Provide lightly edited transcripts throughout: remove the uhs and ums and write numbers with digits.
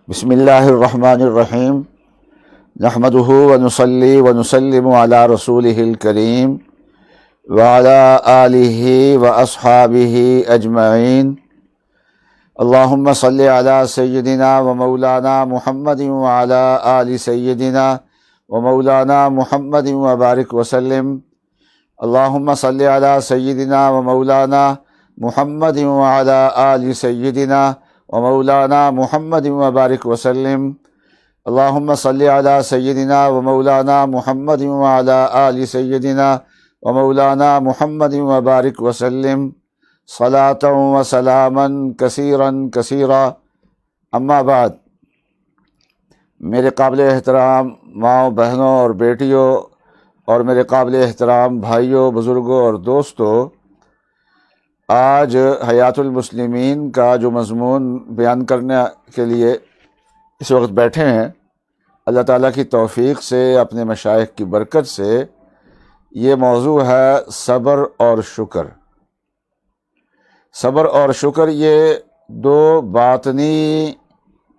بسم اللہ الرحمن الرحیم نحمدہ ونصلی ونسلم علی رسولہ الکریم وعلی آلہ واصحابہ اجمعین اللہم صلی علی سیدنا و مولانا محمد وعلی آل سیدنا و مولانا محمد وبارک وسلم اللہم صلی علی سیدنا و مولانا محمد وعلی آل سیدنا و مولانا محمد وبارک وسلم اللہم صلی علی سیدنا و مولانا محمد وعلی آل سیدنا و مولانا محمد وبارک وسلم صلاۃ و سلاما کثیرا کثیرا اما بعد۔ میرے قابل احترام ماؤں، بہنوں اور بیٹیوں، اور میرے قابل احترام بھائیوں، بزرگوں اور دوستوں، آج حیات المسلمین کا جو مضمون بیان کرنے کے لیے اس وقت بیٹھے ہیں، اللہ تعالیٰ کی توفیق سے، اپنے مشائخ کی برکت سے، یہ موضوع ہے صبر اور شکر۔ صبر اور شکر یہ دو باطنی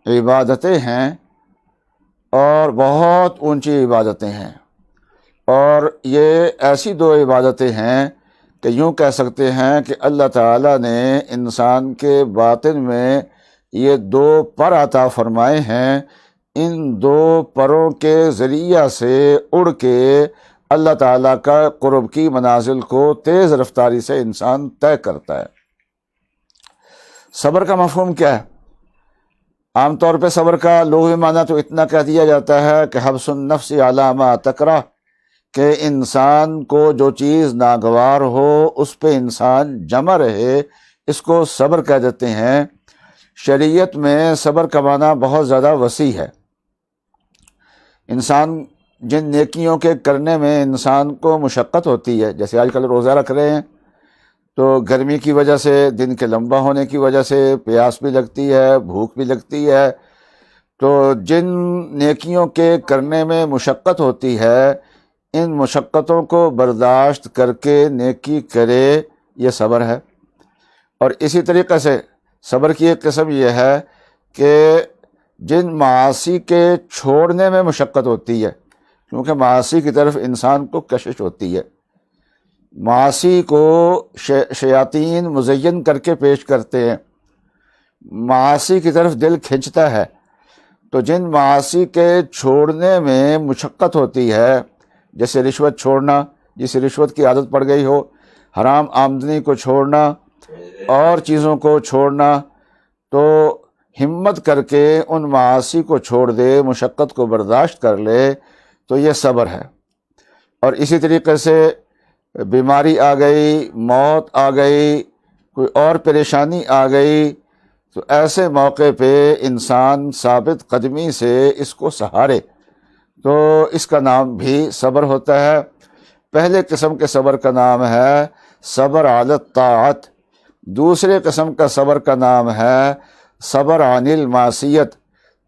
عبادتیں ہیں اور بہت اونچی عبادتیں ہیں، اور یہ ایسی دو عبادتیں ہیں کہ یوں کہہ سکتے ہیں کہ اللہ تعالیٰ نے انسان کے باطن میں یہ دو پر عطا فرمائے ہیں۔ ان دو پروں کے ذریعہ سے اڑ کے اللہ تعالیٰ کا قرب کی منازل کو تیز رفتاری سے انسان طے کرتا ہے۔ صبر کا مفہوم کیا ہے؟ عام طور پہ صبر کا لغوی معنی تو اتنا کہہ دیا جاتا ہے کہ حبس النفس علی ما تکرہ، کہ انسان کو جو چیز ناگوار ہو اس پہ انسان جمع رہے، اس کو صبر کہہ دیتے ہیں۔ شریعت میں صبر کا معنی بہت زیادہ وسیع ہے۔ انسان جن نیکیوں کے کرنے میں انسان کو مشقت ہوتی ہے، جیسے آج کل روزہ رکھ رہے ہیں تو گرمی کی وجہ سے، دن کے لمبا ہونے کی وجہ سے پیاس بھی لگتی ہے، بھوک بھی لگتی ہے، تو جن نیکیوں کے کرنے میں مشقت ہوتی ہے، ان مشقتوں کو برداشت کر کے نیکی کرے، یہ صبر ہے۔ اور اسی طریقے سے صبر کی ایک قسم یہ ہے کہ جن معاصی کے چھوڑنے میں مشقت ہوتی ہے، کیونکہ معاصی کی طرف انسان کو کشش ہوتی ہے، معاصی کو شیاطین مزین کر کے پیش کرتے ہیں، معاصی کی طرف دل کھنچتا ہے، تو جن معاصی کے چھوڑنے میں مشقت ہوتی ہے، جیسے رشوت چھوڑنا، جس رشوت کی عادت پڑ گئی ہو، حرام آمدنی کو چھوڑنا اور چیزوں کو چھوڑنا، تو ہمت کر کے ان معاصی کو چھوڑ دے، مشقت کو برداشت کر لے، تو یہ صبر ہے۔ اور اسی طریقے سے بیماری آ گئی، موت آ گئی، کوئی اور پریشانی آ گئی، تو ایسے موقع پہ انسان ثابت قدمی سے اس کو سہارے، تو اس کا نام بھی صبر ہوتا ہے۔ پہلے قسم کے صبر کا نام ہے صبر علی الطاعت، دوسرے قسم کا صبر کا نام ہے صبر عن المعصیت،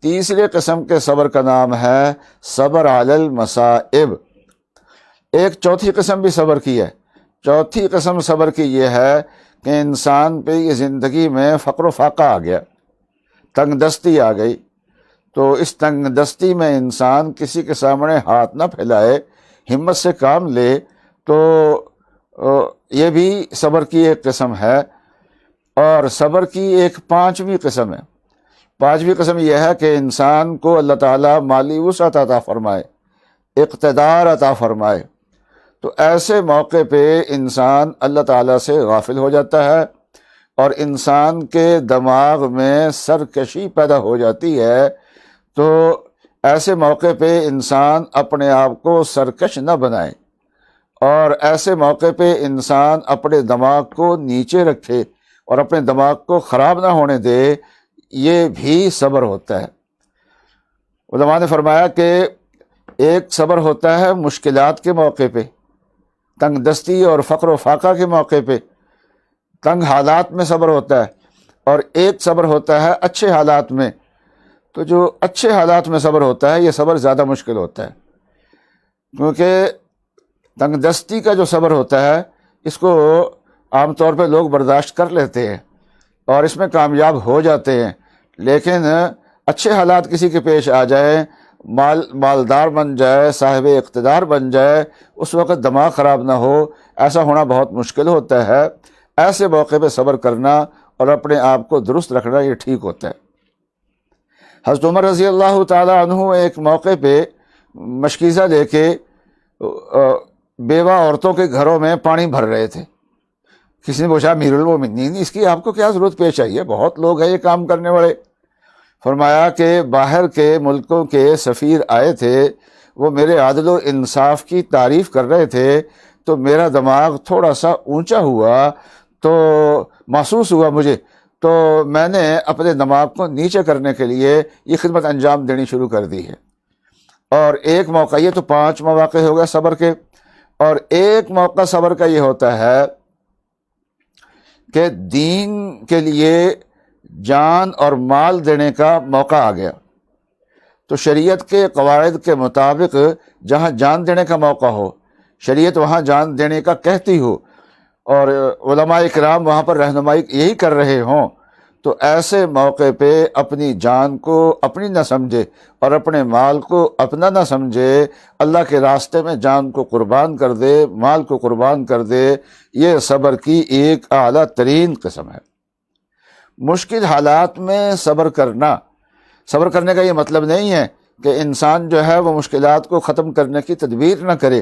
تیسرے قسم کے صبر کا نام ہے صبر علی المصائب۔ ایک چوتھی قسم بھی صبر کی ہے۔ چوتھی قسم صبر کی یہ ہے کہ انسان پہ یہ زندگی میں فقر و فاقہ آ گیا، تنگ دستی آ گئی، تو اس تنگ دستی میں انسان کسی کے سامنے ہاتھ نہ پھیلائے، ہمت سے کام لے، تو یہ بھی صبر کی ایک قسم ہے۔ اور صبر کی ایک پانچویں قسم ہے۔ پانچویں قسم یہ ہے کہ انسان کو اللہ تعالیٰ مالی وسعت عطا فرمائے، اقتدار عطا فرمائے، تو ایسے موقع پہ انسان اللہ تعالیٰ سے غافل ہو جاتا ہے، اور انسان کے دماغ میں سرکشی پیدا ہو جاتی ہے، تو ایسے موقع پہ انسان اپنے آپ کو سرکش نہ بنائے، اور ایسے موقع پہ انسان اپنے دماغ کو نیچے رکھے اور اپنے دماغ کو خراب نہ ہونے دے، یہ بھی صبر ہوتا ہے۔ علماء نے فرمایا کہ ایک صبر ہوتا ہے مشکلات کے موقع پہ، تنگ دستی اور فقر و فاقہ کے موقع پہ، تنگ حالات میں صبر ہوتا ہے، اور ایک صبر ہوتا ہے اچھے حالات میں۔ تو جو اچھے حالات میں صبر ہوتا ہے، یہ صبر زیادہ مشکل ہوتا ہے، کیونکہ تنگ دستی کا جو صبر ہوتا ہے، اس کو عام طور پہ لوگ برداشت کر لیتے ہیں اور اس میں کامیاب ہو جاتے ہیں، لیکن اچھے حالات کسی کے پیش آ جائیں، مالدار بن جائے، صاحب اقتدار بن جائے، اس وقت دماغ خراب نہ ہو، ایسا ہونا بہت مشکل ہوتا ہے۔ ایسے موقع پہ صبر کرنا اور اپنے آپ کو درست رکھنا یہ ٹھیک ہوتا ہے۔ حضرت عمر رضی اللہ تعالی عنہ ایک موقع پہ مشکیزہ لے کے بیوہ عورتوں کے گھروں میں پانی بھر رہے تھے۔ کسی نے پوچھا امیر المومنین اس کی آپ کو کیا ضرورت پیش آئی ہے، بہت لوگ ہیں یہ کام کرنے والے۔ فرمایا کہ باہر کے ملکوں کے سفیر آئے تھے، وہ میرے عدل و انصاف کی تعریف کر رہے تھے، تو میرا دماغ تھوڑا سا اونچا ہوا، تو محسوس ہوا مجھے، تو میں نے اپنے دماغ کو نیچے کرنے کے لیے یہ خدمت انجام دینی شروع کر دی ہے۔ اور ایک موقع، یہ تو 5 مواقع ہو گئے صبر کے، اور ایک موقع صبر کا یہ ہوتا ہے کہ دین کے لیے جان اور مال دینے کا موقع آ گیا، تو شریعت کے قواعد کے مطابق جہاں جان دینے کا موقع ہو، شریعت وہاں جان دینے کا کہتی ہو، اور علماء کرام وہاں پر رہنمائی یہی کر رہے ہوں، تو ایسے موقع پہ اپنی جان کو اپنی نہ سمجھے اور اپنے مال کو اپنا نہ سمجھے، اللہ کے راستے میں جان کو قربان کر دے، مال کو قربان کر دے، یہ صبر کی ایک اعلیٰ ترین قسم ہے۔ مشکل حالات میں صبر کرنے کا یہ مطلب نہیں ہے کہ انسان جو ہے وہ مشکلات کو ختم کرنے کی تدبیر نہ کرے۔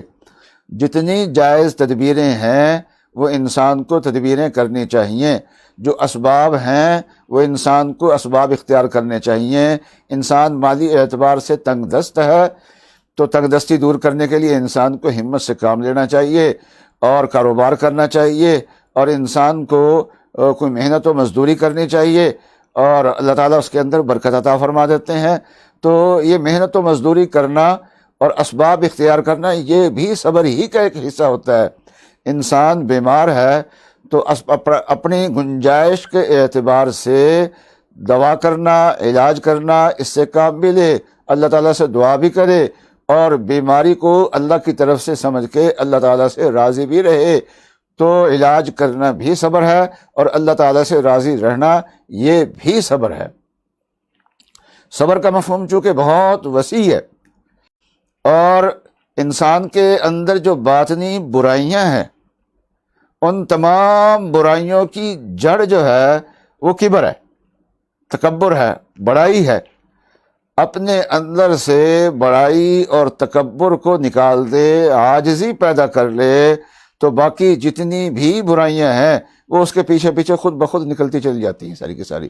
جتنی جائز تدبیریں ہیں وہ انسان کو تدبیریں کرنی چاہیے، جو اسباب ہیں وہ انسان کو اسباب اختیار کرنے چاہیے۔ انسان مالی اعتبار سے تنگ دست ہے، تو تنگ دستی دور کرنے کے لیے انسان کو ہمت سے کام لینا چاہیے اور کاروبار کرنا چاہیے، اور انسان کو کوئی محنت و مزدوری کرنی چاہیے، اور اللہ تعالیٰ اس کے اندر برکت عطا فرما دیتے ہیں۔ تو یہ محنت و مزدوری کرنا اور اسباب اختیار کرنا یہ بھی صبر ہی کا ایک حصہ ہوتا ہے۔ انسان بیمار ہے تو اپنی گنجائش کے اعتبار سے دوا کرنا، علاج کرنا، اس سے کام بھی لے، اللہ تعالیٰ سے دعا بھی کرے، اور بیماری کو اللہ کی طرف سے سمجھ کے اللہ تعالیٰ سے راضی بھی رہے، تو علاج کرنا بھی صبر ہے، اور اللہ تعالیٰ سے راضی رہنا یہ بھی صبر ہے۔ صبر کا مفہوم چونکہ بہت وسیع ہے، اور انسان کے اندر جو باطنی برائیاں ہیں ان تمام برائیوں کی جڑ جو ہے وہ کبر ہے، تکبر ہے، بڑائی ہے۔ اپنے اندر سے بڑائی اور تکبر کو نکال دے، عاجزی پیدا کر لے، تو باقی جتنی بھی برائیاں ہیں وہ اس کے پیچھے پیچھے خود بخود نکلتی چلی جاتی ہیں ساری کی ساری۔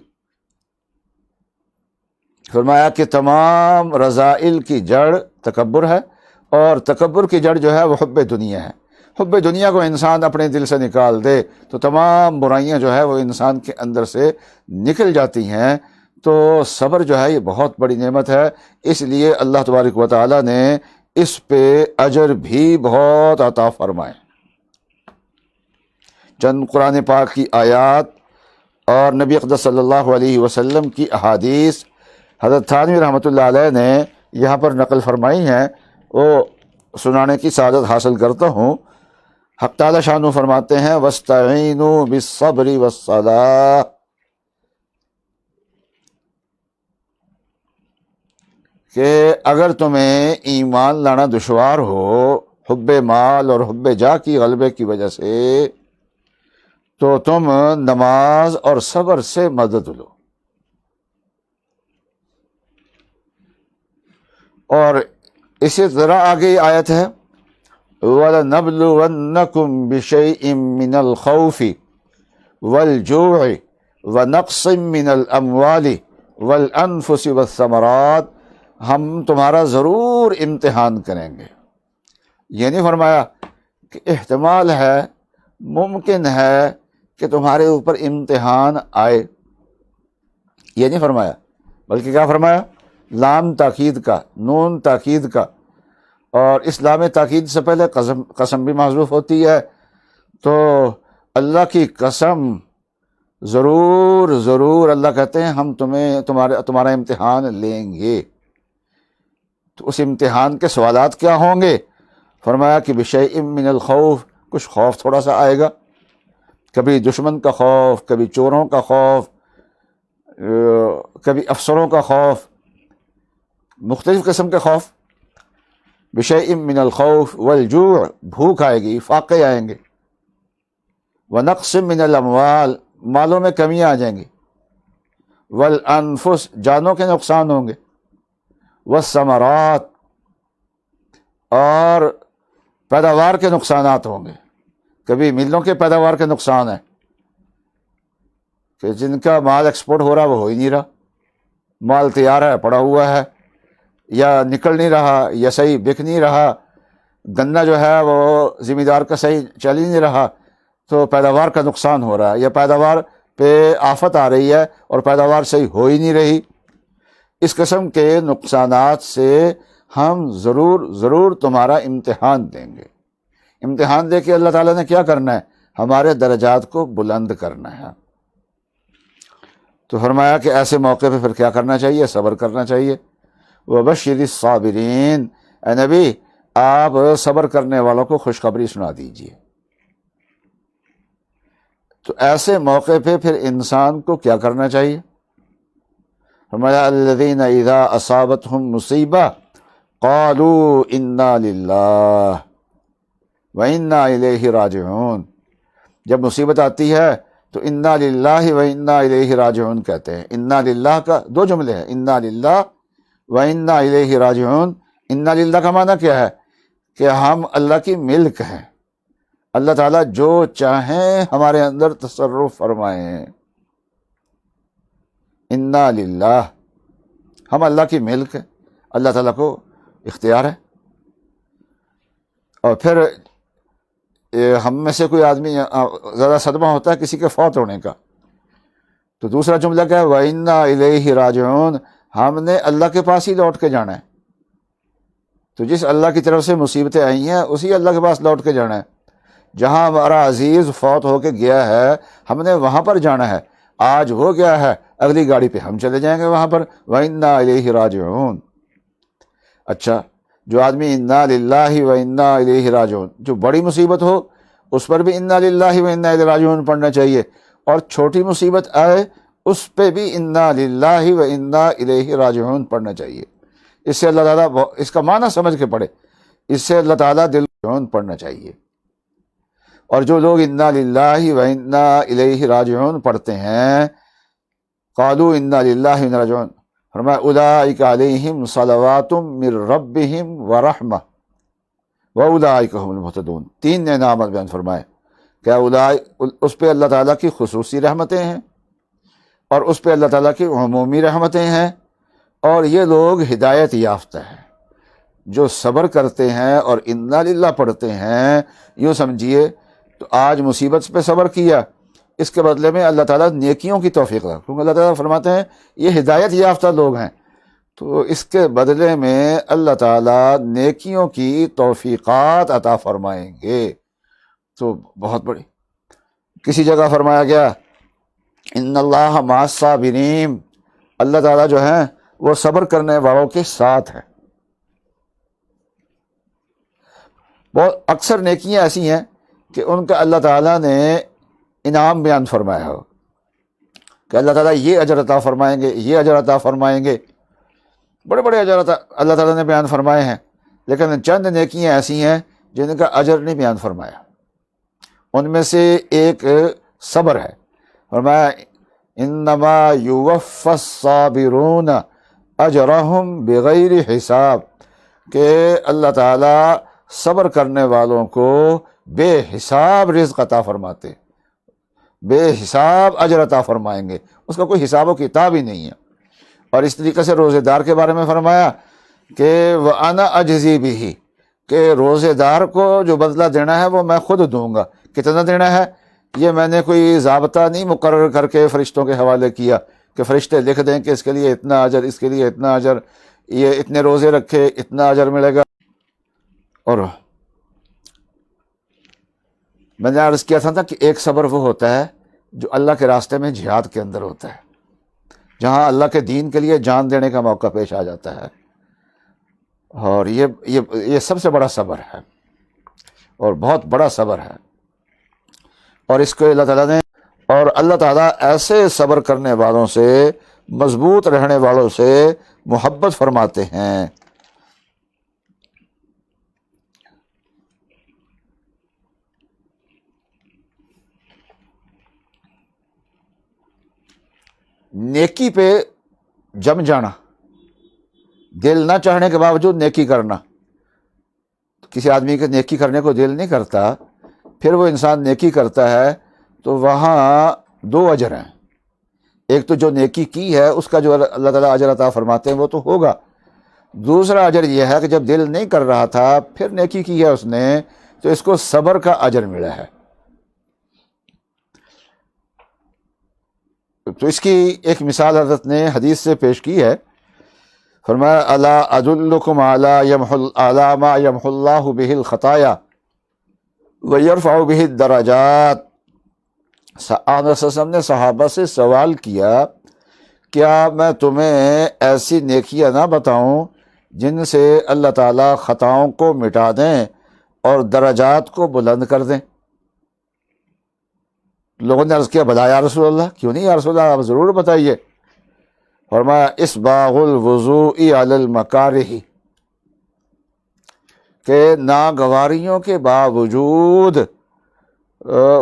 فرمایا کہ تمام رذائل کی جڑ تکبر ہے، اور تکبر کی جڑ جو ہے وہ حب دنیا ہے۔ حب دنیا کو انسان اپنے دل سے نکال دے تو تمام برائیاں جو ہے وہ انسان کے اندر سے نکل جاتی ہیں۔ تو صبر جو ہے یہ بہت بڑی نعمت ہے، اس لیے اللہ تبارک و تعالیٰ نے اس پہ اجر بھی بہت عطا فرمائے۔ چند قرآن پاک کی آیات اور نبی اقدس صلی اللہ علیہ وسلم کی احادیث حضرت تھانوی رحمۃ اللہ علیہ نے یہاں پر نقل فرمائی ہیں، وہ سنانے کی سعادت حاصل کرتا ہوں۔ حق تعالی شانو فرماتے ہیں وَاسْتَعِینُوا بِالصَّبْرِ وَالصَّلَاةِ، کہ اگر تمہیں ایمان لانا دشوار ہو حب مال اور حب جاہ کی غلبے کی وجہ سے، تو تم نماز اور صبر سے مدد لو۔ اور اسی طرح آگے آیت ہے وَلَنَبْلُوَنَّكُمْ بِشَيْءٍ مِّنَ الْخَوْفِ وَالْجُوعِ وَنَقْصٍ مِّنَ الْأَمْوَالِ وَالْأَنفُسِ وَالثَّمَرَاتِ، ہم تمہارا ضرور امتحان کریں گے۔ یہ نہیں فرمایا کہ احتمال ہے، ممکن ہے کہ تمہارے اوپر امتحان آئے، یہ نہیں فرمایا، بلکہ کیا فرمایا؟ لام تاکید کا، نون تاکید کا، اور اس لام تاکید سے پہلے قسم بھی محذوف ہوتی ہے، تو اللہ کی قسم ضرور ضرور اللہ کہتے ہیں ہم تمہارا امتحان لیں گے۔ تو اس امتحان کے سوالات کیا ہوں گے؟ فرمایا کہ بشیء من الخوف، کچھ خوف تھوڑا سا آئے گا، کبھی دشمن کا خوف، کبھی چوروں کا خوف، کبھی افسروں کا خوف، مختلف قسم کے خوف، بشیء من الخوف والجوع، بھوک آئے گی، فاقے آئیں گے، ونقص من الاموال، مالوں میں کمیاں آ جائیں گی، والانفس، جانوں کے نقصان ہوں گے، والثمرات، اور پیداوار کے نقصانات ہوں گے۔ کبھی ملوں کے پیداوار کے نقصان ہے کہ جن کا مال ایکسپورٹ ہو رہا وہ ہو ہی نہیں رہا، مال تیار ہے پڑا ہوا ہے، یا نکل نہیں رہا، یا صحیح بک نہیں رہا، گنا جو ہے وہ ذمہ دار کا صحیح چل ہی نہیں رہا، تو پیداوار کا نقصان ہو رہا ہے، یا پیداوار پہ آفت آ رہی ہے اور پیداوار صحیح ہو ہی نہیں رہی۔ اس قسم کے نقصانات سے ہم ضرور تمہارا امتحان دیں گے۔ امتحان دے کے اللہ تعالیٰ نے کیا کرنا ہے؟ ہمارے درجات کو بلند کرنا ہے۔ تو فرمایا کہ ایسے موقع پہ پھر کیا کرنا چاہیے؟ صبر کرنا چاہیے۔ وبشر الصابرین، اے نبی آپ صبر کرنے والوں کو خوشخبری سنا دیجیے۔ تو ایسے موقع پہ پھر انسان کو کیا کرنا چاہیے؟ فرمایا الذین اذا اصابتہم مصیبہ قالوا انا للہ وانا الیہ راجعون، جب مصیبت آتی ہے تو انا للہ وانا الیہ راجعون کہتے ہیں۔ انا للہ کا دو جملے ہیں، انا للہ وانا الیہ راجعون۔ انا للہ کا معنی کیا ہے؟ کہ ہم اللہ کی ملک ہیں، اللہ تعالیٰ جو چاہیں ہمارے اندر تصرف فرمائیں۔ انا للہ، ہم اللہ کی ملک ہیں، اللہ تعالیٰ کو اختیار ہے۔ اور پھر ہم میں سے کوئی آدمی زیادہ صدمہ ہوتا ہے کسی کے فوت ہونے کا، تو دوسرا جملہ کیا ہے؟ وَإِنَّا إِلَيْهِ رَاجِعُونَ، ہم نے اللہ کے پاس ہی لوٹ کے جانا ہے۔ تو جس اللہ کی طرف سے مصیبتیں آئی ہیں اسی اللہ کے پاس لوٹ کے جانا ہے۔ جہاں ہمارا عزیز فوت ہو کے گیا ہے ہم نے وہاں پر جانا ہے۔ آج ہو گیا ہے، اگلی گاڑی پہ ہم چلے جائیں گے وہاں پر۔ وَإِنَّا إِلَيْهِ رَاجِعُونَ۔ اچھا، جو آدمی انا للہ و انا الیہ راجعون، جو بڑی مصیبت ہو اس پر بھی انا للہ و انا الیہ راجعون پڑھنا چاہیے، اور چھوٹی مصیبت آئے اس پہ بھی انا للہ و انا الیہ راجعون پڑھنا چاہیے۔ اس سے اللہ تعالیٰ اس کا معنی سمجھ کے پڑھے، اس سے اللہ تعالیٰ دل پڑھنا چاہیے۔ اور جو لوگ انا للہ و انا الیہ راجعون پڑھتے ہیں، قالوا انا للہ و انا راجعون، فرمایا اولئک علیہم صلوات من ربہم ورحمہ واولئک هم المہتدون۔ تین انعامات بیان فرمائے کہ اس پہ اللہ تعالیٰ کی خصوصی رحمتیں ہیں، اور اس پہ اللہ تعالیٰ کی عمومی رحمتیں ہیں، اور یہ لوگ ہدایت یافتہ ہیں جو صبر کرتے ہیں اور انا للہ پڑھتے ہیں۔ یوں سمجھیے تو آج مصیبت پہ صبر کیا، اس کے بدلے میں اللہ تعالیٰ نیکیوں کی توفیق دے، کیونکہ اللہ تعالیٰ فرماتے ہیں یہ ہدایت یافتہ لوگ ہیں، تو اس کے بدلے میں اللہ تعالیٰ نیکیوں کی توفیقات عطا فرمائیں گے۔ تو بہت بڑی کسی جگہ فرمایا گیا ان اللہ مع الصابرین، اللہ تعالیٰ جو ہیں وہ صبر کرنے والوں کے ساتھ ہیں۔ بہت اکثر نیکیاں ایسی ہیں کہ ان کا اللہ تعالیٰ نے انعام بیان فرمایا ہو کہ اللہ تعالیٰ یہ اجر عطا فرمائیں گے، یہ اجر عطا فرمائیں گے، بڑے بڑے اجر اللہ تعالیٰ نے بیان فرمائے ہیں، لیکن چند نیکیاں ایسی ہیں جن کا اجر نہیں بیان فرمایا۔ ان میں سے ایک صبر ہے۔ فرمایا انما یوفی الصابرون اجرہم بغیر حساب، کہ اللہ تعالیٰ صبر کرنے والوں کو بے حساب رزق عطا فرماتے، بے حساب اجر عطا فرمائیں گے، اس کا کوئی حساب و کتاب ہی نہیں ہے۔ اور اس طریقے سے روزے دار کے بارے میں فرمایا کہ وَأَنَا أَجْزِي بِهِ، کہ روزے دار کو جو بدلہ دینا ہے وہ میں خود دوں گا۔ کتنا دینا ہے یہ میں نے کوئی ضابطہ نہیں مقرر کر کے فرشتوں کے حوالے کیا کہ فرشتے لکھ دیں کہ اس کے لیے اتنا اجر، اس کے لیے اتنا اجر، یہ اتنے روزے رکھے اتنا اجر ملے گا۔ اور میں نے عرض کیا تھا کہ ایک صبر وہ ہوتا ہے جو اللہ کے راستے میں جہاد کے اندر ہوتا ہے، جہاں اللہ کے دین کے لیے جان دینے کا موقع پیش آ جاتا ہے، اور یہ سب سے بڑا صبر ہے اور بہت بڑا صبر ہے۔ اور اس کو اللہ تعالیٰ نے، اور اللہ تعالیٰ ایسے صبر کرنے والوں سے مضبوط رہنے والوں سے محبت فرماتے ہیں۔ نیکی پہ جم جانا، دل نہ چاہنے کے باوجود نیکی کرنا۔ کسی آدمی کے نیکی کرنے کو دل نہیں کرتا، پھر وہ انسان نیکی کرتا ہے تو وہاں دو اجر ہیں۔ ایک تو جو نیکی کی ہے اس کا جو اللہ تعالیٰ اجر عطا فرماتے ہیں وہ تو ہوگا، دوسرا اجر یہ ہے کہ جب دل نہیں کر رہا تھا پھر نیکی کی ہے اس نے تو اس کو صبر کا اجر ملا ہے۔ تو اس کی ایک مثال حضرت نے حدیث سے پیش کی ہے، فرمایا الا ادلکم علی ما یمحو اللہ بہ الخطایا ویرفع بہ الدرجات۔ آن صلی اللہ علیہ وسلم نے صحابہ سے سوال کیا، کیا میں تمہیں ایسی نیکیاں نہ بتاؤں جن سے اللہ تعالیٰ خطاؤں کو مٹا دیں اور درجات کو بلند کر دیں؟ لوگوں نے عرض کیا بلا یا رسول اللہ، کیوں نہیں یا رسول اللہ، آپ ضرور بتائیے۔ فرمایا اسباغ الوضوء علی المکارہ، کہ ناگواریوں کے باوجود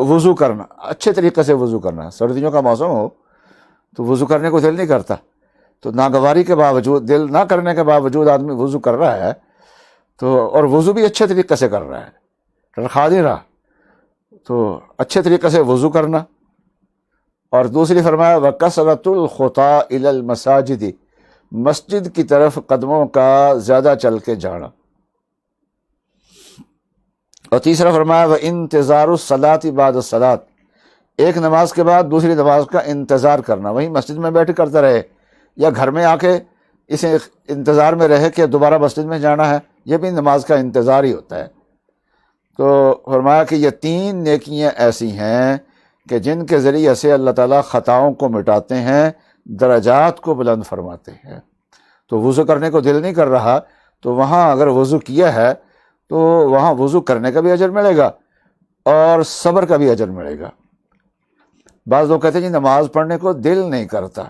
وضو کرنا، اچھے طریقے سے وضو کرنا۔ سردیوں کا موسم ہو تو وضو کرنے کو دل نہیں کرتا، تو ناگواری کے باوجود، دل نہ کرنے کے باوجود آدمی وضو کر رہا ہے تو، اور وضو بھی اچھے طریقے سے کر رہا ہے، ٹرخا نہیں رہا، تو اچھے طریقے سے وضو کرنا۔ اور دوسری فرمایا وَكَثْرَةُ الْخُطَىٰ إِلَى الْمَسَاجِدِ، مسجد کی طرف قدموں کا زیادہ چل کے جانا۔ اور تیسرا فرمایا وَإِنْتِظَارُ الصَّلَاةِ بَعْدَ الصَّلَاةِ، ایک نماز کے بعد دوسری نماز کا انتظار کرنا، وہیں مسجد میں بیٹھ کرتا رہے یا گھر میں آ کے اسے انتظار میں رہے کہ دوبارہ مسجد میں جانا ہے، یہ بھی نماز کا انتظار ہی ہوتا ہے۔ تو فرمایا کہ یہ تین نیکیاں ایسی ہیں کہ جن کے ذریعے سے اللہ تعالیٰ خطاؤں کو مٹاتے ہیں، درجات کو بلند فرماتے ہیں۔ تو وضو کرنے کو دل نہیں کر رہا تو وہاں اگر وضو کیا ہے تو وہاں وضو کرنے کا بھی اجر ملے گا اور صبر کا بھی اجر ملے گا۔ بعض لوگ کہتے ہیں جی نماز پڑھنے کو دل نہیں کرتا،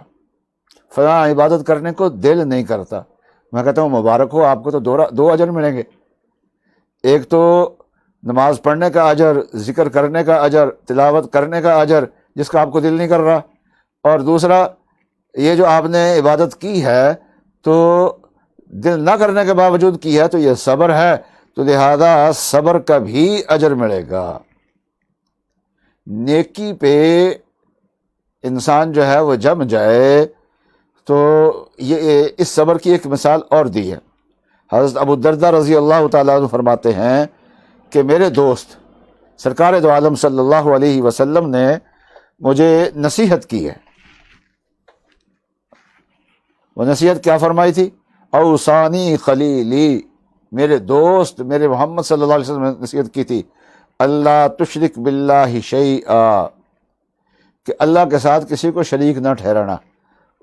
فلاں عبادت کرنے کو دل نہیں کرتا، میں کہتا ہوں مبارک ہو، آپ کو تو دو اجر ملیں گے۔ ایک تو نماز پڑھنے کا اجر، ذکر کرنے کا اجر، تلاوت کرنے کا اجر جس کا آپ کو دل نہیں کر رہا، اور دوسرا یہ جو آپ نے عبادت کی ہے تو دل نہ کرنے کے باوجود کی ہے تو یہ صبر ہے، تو لہذا صبر کا بھی اجر ملے گا۔ نیکی پہ انسان جو ہے وہ جم جائے تو یہ اس صبر کی ایک مثال اور دی ہے۔ حضرت ابو الدرداء رضی اللہ تعالیٰ عنہ فرماتے ہیں کہ میرے دوست سرکار دو عالم صلی اللہ علیہ وسلم نے مجھے نصیحت کی ہے۔ وہ نصیحت کیا فرمائی تھی؟ اوصانی خلیلی، میرے دوست میرے محمد صلی اللہ علیہ وسلم نے نصیحت کی تھی، اللہ تشرک باللہ شیئا، کہ اللہ کے ساتھ کسی کو شریک نہ ٹھہرانا۔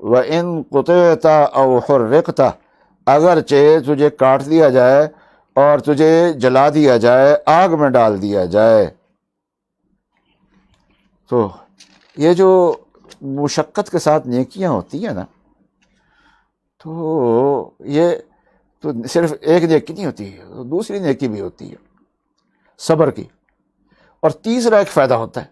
وَإِن قُطِعْتَ أَوْ حُرِّقْتَ، اگرچہ تجھے کاٹ دیا جائے اور تجھے جلا دیا جائے، آگ میں ڈال دیا جائے۔ تو یہ جو مشقت کے ساتھ نیکیاں ہوتی ہیں نا، تو یہ تو صرف ایک نیکی نہیں ہوتی ہے، دوسری نیکی بھی ہوتی ہے صبر کی۔ اور تیسرا ایک فائدہ ہوتا ہے،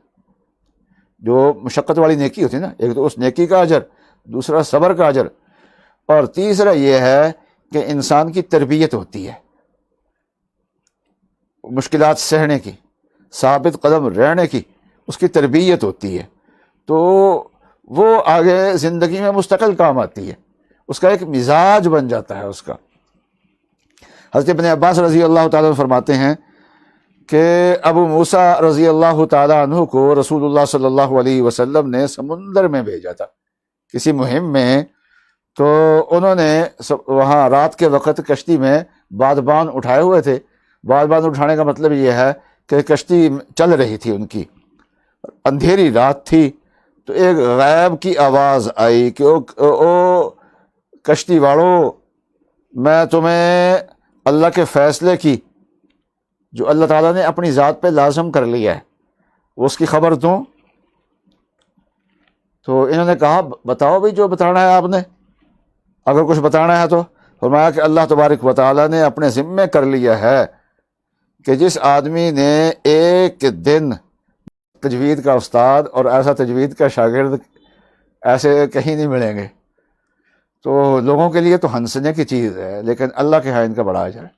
جو مشقت والی نیکی ہوتی ہے نا، ایک تو اس نیکی کا اجر، دوسرا صبر کا اجر، اور تیسرا یہ ہے کہ انسان کی تربیت ہوتی ہے، مشکلات سہنے کی، ثابت قدم رہنے کی، اس کی تربیت ہوتی ہے، تو وہ آگے زندگی میں مستقل کام آتی ہے، اس کا ایک مزاج بن جاتا ہے اس کا۔ حضرت ابن عباس رضی اللہ تعالیٰ عنہ فرماتے ہیں کہ ابو موسیٰ رضی اللہ تعالیٰ عنہ کو رسول اللہ صلی اللہ علیہ وسلم نے سمندر میں بھیجا تھا کسی مہم میں، تو انہوں نے وہاں رات کے وقت کشتی میں بادبان اٹھائے ہوئے تھے۔ بادبان اٹھانے کا مطلب یہ ہے کہ کشتی چل رہی تھی ان کی، اندھیری رات تھی، تو ایک غیب کی آواز آئی کہ او کشتی واڑو، میں تمہیں اللہ کے فیصلے کی جو اللہ تعالیٰ نے اپنی ذات پہ لازم کر لیا ہے اس کی خبر دوں۔ تو انہوں نے کہا بتاؤ بھائی جو بتانا ہے آپ نے، اگر کچھ بتانا ہے تو۔ فرمایا کہ اللہ تبارک و تعالیٰ نے اپنے ذمے کر لیا ہے کہ جس آدمی نے ایک دن تجوید کا استاد اور ایسا تجوید کا شاگرد ایسے کہیں نہیں ملیں گے، تو لوگوں کے لیے تو ہنسنے کی چیز ہے، لیکن اللہ کے ہاں ان کا بڑا اجر ہے،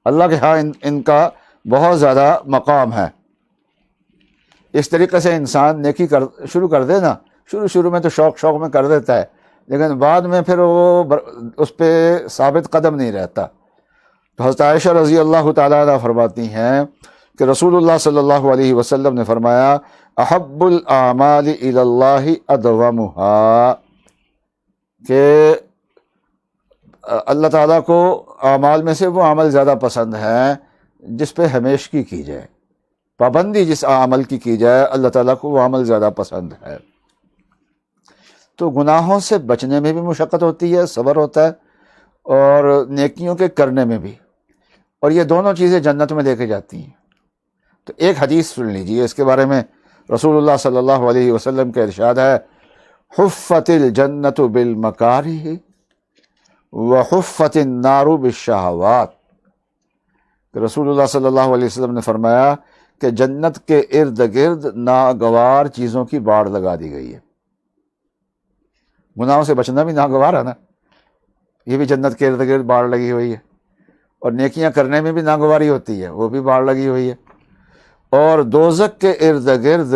اللہ کے ہاں ان کا بہت زیادہ مقام ہے۔ اس طریقے سے انسان نیکی شروع کر دے نا، شروع میں تو شوق میں کر دیتا ہے، لیکن بعد میں پھر وہ اس پہ ثابت قدم نہیں رہتا۔ تو حضرت عائشہ رضی اللہ تعالیٰ عنہ فرماتی ہیں کہ رسول اللہ صلی اللہ علیہ وسلم نے فرمایا احب الاعمال الی اللہ ادومها، کہ اللہ تعالیٰ کو اعمال میں سے وہ عمل زیادہ پسند ہے جس پہ ہمیشگی کی جائے، پابندی جس عمل کی جائے، اللہ تعالیٰ کو وہ عمل زیادہ پسند ہے۔ تو گناہوں سے بچنے میں بھی مشقت ہوتی ہے، صبر ہوتا ہے، اور نیکیوں کے کرنے میں بھی، اور یہ دونوں چیزیں جنت میں لے کے جاتی ہیں۔ تو ایک حدیث سن لیجیے، اس کے بارے میں رسول اللہ صلی اللہ علیہ وسلم کا ارشاد ہے حفت الجنت بالمکارہ وحفت النار بالشہوات، کہ رسول اللہ صلی اللہ علیہ وسلم نے فرمایا کہ جنت کے ارد گرد ناگوار چیزوں کی باڑ لگا دی گئی ہے۔ گناہوں سے بچنا بھی ناگوار ہے نا، یہ بھی جنت کے ارد گرد باڑ لگی ہوئی ہے، اور نیکیاں کرنے میں بھی ناگواری ہوتی ہے، وہ بھی باڑ لگی ہوئی ہے، اور دوزخ کے ارد گرد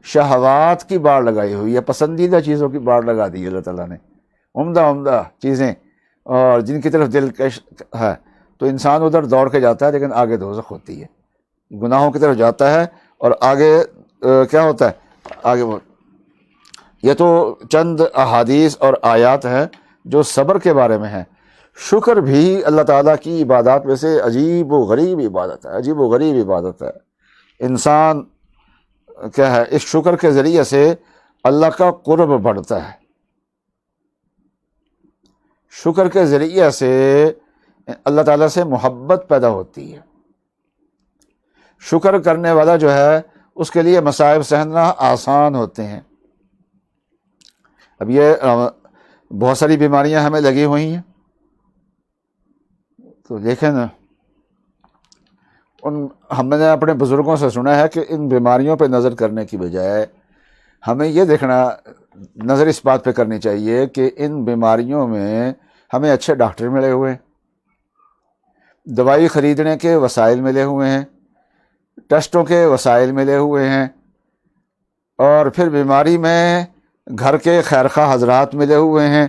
شہوات کی باڑ لگائی ہوئی ہے، پسندیدہ چیزوں کی باڑ لگا دی ہے اللہ تعالیٰ نے، عمدہ چیزیں، اور جن کی طرف دلکش ہے، تو انسان ادھر دوڑ کے جاتا ہے، لیکن آگے دوزخ ہوتی ہے، گناہوں کی طرف جاتا ہے اور آگے کیا ہوتا ہے، آگے وہ۔ یہ تو چند احادیث اور آیات ہیں جو صبر کے بارے میں ہیں۔ شکر بھی اللہ تعالیٰ کی عبادات میں سے عجیب و غریب عبادت ہے، عجیب و غریب عبادت ہے۔ انسان کیا ہے، اس شکر کے ذریعے سے اللہ کا قرب بڑھتا ہے، شکر کے ذریعے سے اللہ تعالیٰ سے محبت پیدا ہوتی ہے۔ شکر کرنے والا جو ہے اس کے لیے مصائب سہنا آسان ہوتے ہیں۔ اب یہ بہت ساری بیماریاں ہمیں لگی ہوئی ہیں، تو لیکن ہم نے اپنے بزرگوں سے سنا ہے کہ ان بیماریوں پہ نظر کرنے کی بجائے ہمیں یہ دیکھنا، نظر اس بات پہ کرنی چاہیے کہ ان بیماریوں میں ہمیں اچھے ڈاکٹر ملے ہوئے ہیں، دوائی خریدنے کے وسائل ملے ہوئے ہیں، ٹیسٹوں کے وسائل ملے ہوئے ہیں، اور پھر بیماری میں گھر کے خیرخواہ حضرات ملے ہوئے ہیں۔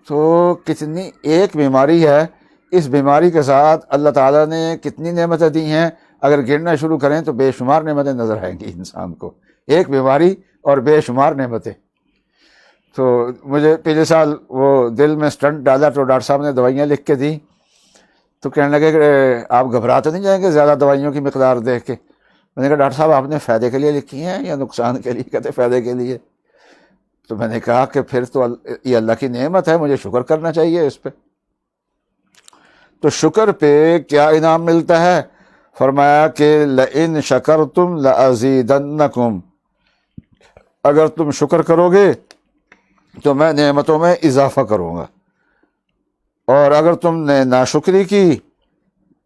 تو کتنی ایک بیماری ہے، اس بیماری کے ساتھ اللہ تعالیٰ نے کتنی نعمتیں دی ہیں، اگر گننا شروع کریں تو بے شمار نعمتیں نظر آئیں گی انسان کو، ایک بیماری اور بے شمار نعمتیں۔ تو مجھے پچھلے سال وہ دل میں سٹنٹ ڈالا تو ڈاکٹر صاحب نے دوائیاں لکھ کے دیں، تو کہنے لگے کہ آپ گھبرا تو نہیں جائیں گے زیادہ دوائیوں کی مقدار دیکھ کے؟ میں نے کہا ڈاکٹر صاحب آپ نے فائدے کے لیے لکھی ہیں یا نقصان کے لیے؟ کہتے فائدے کے لیے۔ تو میں نے کہا کہ پھر تو یہ اللہ کی نعمت ہے، مجھے شکر کرنا چاہیے اس پہ۔ تو شکر پہ کیا انعام ملتا ہے؟ فرمایا کہ لئن شکرتم لازیدنکم، اگر تم شکر کرو گے تو میں نعمتوں میں اضافہ کروں گا، اور اگر تم نے ناشکری کی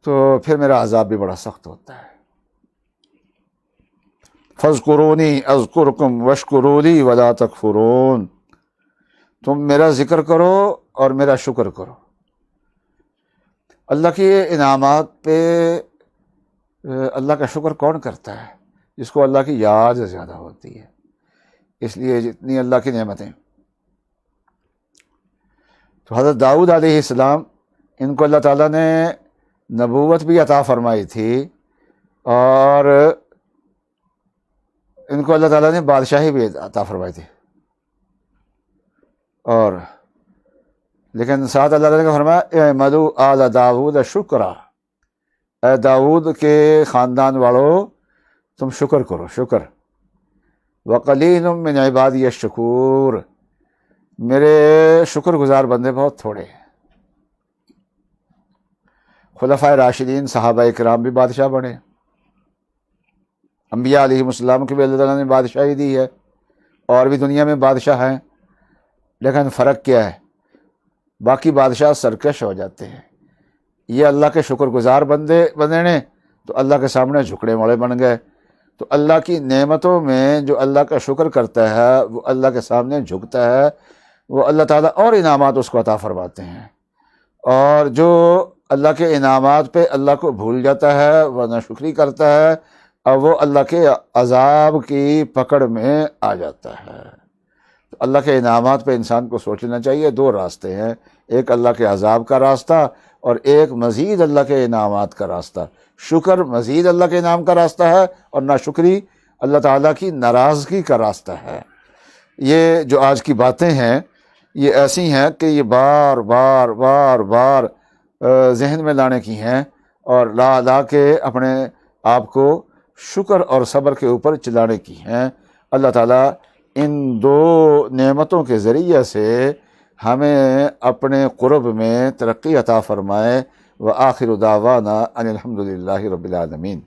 تو پھر میرا عذاب بھی بڑا سخت ہوتا ہے۔ فاذکرونی اذکرکم واشکروا لی ولا تکفرون، تم میرا ذکر کرو اور میرا شکر کرو۔ اللہ کے انعامات پہ اللہ کا شکر کون کرتا ہے؟ جس کو اللہ کی یاد زیادہ ہوتی ہے۔ اس لیے جتنی اللہ کی نعمتیں، تو حضرت داؤد علیہ السلام، ان کو اللہ تعالیٰ نے نبوت بھی عطا فرمائی تھی، اور ان کو اللہ تعالیٰ نے بادشاہی بھی عطا فرمائی تھی، اور لیکن ساتھ اللہ تعالیٰ نے فرمایا اعملوا آل داؤد شکرا، اے داؤد کے خاندان والو تم شکر کرو، شکر۔ وقلیل من عبادی الشکور، میرے شکر گزار بندے بہت تھوڑے ہیں۔ خلفائے راشدین صحابہ کرام بھی بادشاہ بنے، انبیاء علیہ السلام کی بھی اللہ تعالیٰ نے بادشاہی دی ہے، اور بھی دنیا میں بادشاہ ہیں، لیکن فرق کیا ہے؟ باقی بادشاہ سرکش ہو جاتے ہیں، یہ اللہ کے شکر گزار بندے نے تو اللہ کے سامنے جھکڑے والے بن گئے۔ تو اللہ کی نعمتوں میں جو اللہ کا شکر کرتا ہے وہ اللہ کے سامنے جھکتا ہے، وہ اللہ تعالیٰ اور انعامات اس کو عطا فرماتے ہیں۔ اور جو اللہ کے انعامات پہ اللہ کو بھول جاتا ہے، وہ ناشکری کرتا ہے، اور وہ اللہ کے عذاب کی پکڑ میں آ جاتا ہے۔ تو اللہ کے انعامات پہ انسان کو سوچنا چاہیے۔ دو راستے ہیں، ایک اللہ کے عذاب کا راستہ اور ایک مزید اللہ کے انعامات کا راستہ۔ شکر مزید اللہ کے انعام کا راستہ ہے، اور ناشکری اللہ تعالیٰ کی ناراضگی کا راستہ ہے۔ یہ جو آج کی باتیں ہیں یہ ایسی ہیں کہ یہ بار بار بار بار ذہن میں لانے کی ہیں، اور لا کے اپنے آپ کو شکر اور صبر کے اوپر چلانے کی ہیں۔ اللہ تعالیٰ ان دو نعمتوں کے ذریعے سے ہمیں اپنے قرب میں ترقی عطا فرمائے۔ وآخر دعوانا ان الحمد للہ رب العالمین۔